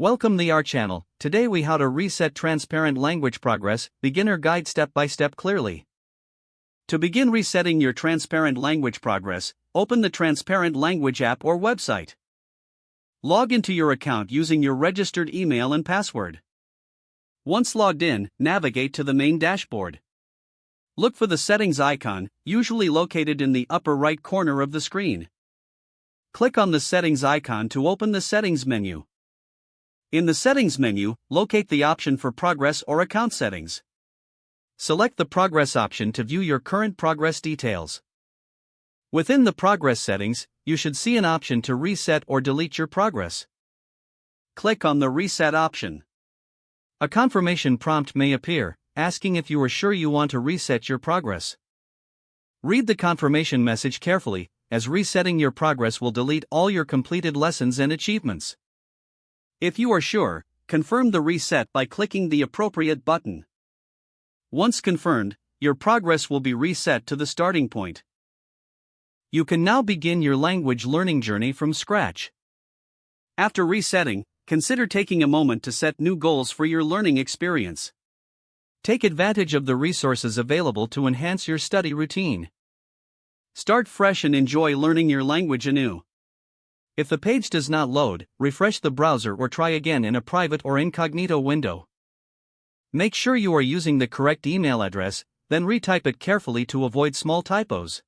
Welcome to our channel. Today we how to reset transparent language progress, beginner guide step by step clearly. To begin resetting your transparent language progress, open the Transparent Language app or website. Log into your account using your registered email and password. Once logged in, navigate to the main dashboard. Look for the settings icon, usually located in the upper right corner of the screen. Click on the settings icon to open the settings menu. In the settings menu, locate the option for progress or account settings. Select the progress option to view your current progress details. Within the progress settings, you should see an option to reset or delete your progress. Click on the reset option. A confirmation prompt may appear, asking if you are sure you want to reset your progress. Read the confirmation message carefully, as resetting your progress will delete all your completed lessons and achievements. If you are sure, confirm the reset by clicking the appropriate button. Once confirmed, your progress will be reset to the starting point. You can now begin your language learning journey from scratch. After resetting, consider taking a moment to set new goals for your learning experience. Take advantage of the resources available to enhance your study routine. Start fresh and enjoy learning your language anew. If the page does not load, refresh the browser or try again in a private or incognito window. Make sure you are using the correct email address, then retype it carefully to avoid small typos.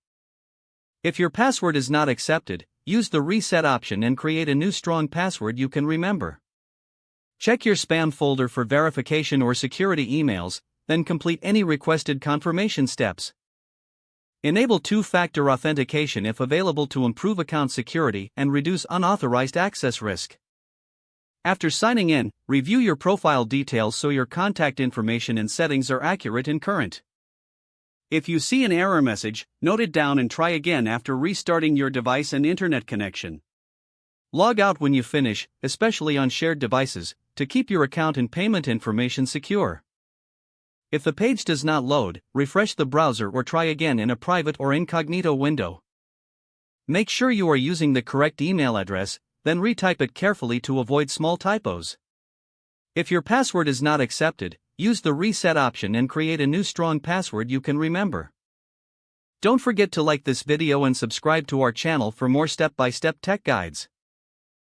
If your password is not accepted, use the reset option and create a new strong password you can remember. Check your spam folder for verification or security emails, then complete any requested confirmation steps. Enable two-factor authentication if available to improve account security and reduce unauthorized access risk. After signing in, review your profile details so your contact information and settings are accurate and current. If you see an error message, note it down and try again after restarting your device and internet connection. Log out when you finish, especially on shared devices, to keep your account and payment information secure. If the page does not load, refresh the browser or try again in a private or incognito window. Make sure you are using the correct email address, then retype it carefully to avoid small typos. If your password is not accepted, use the reset option and create a new strong password you can remember. Don't forget to like this video and subscribe to our channel for more step-by-step tech guides.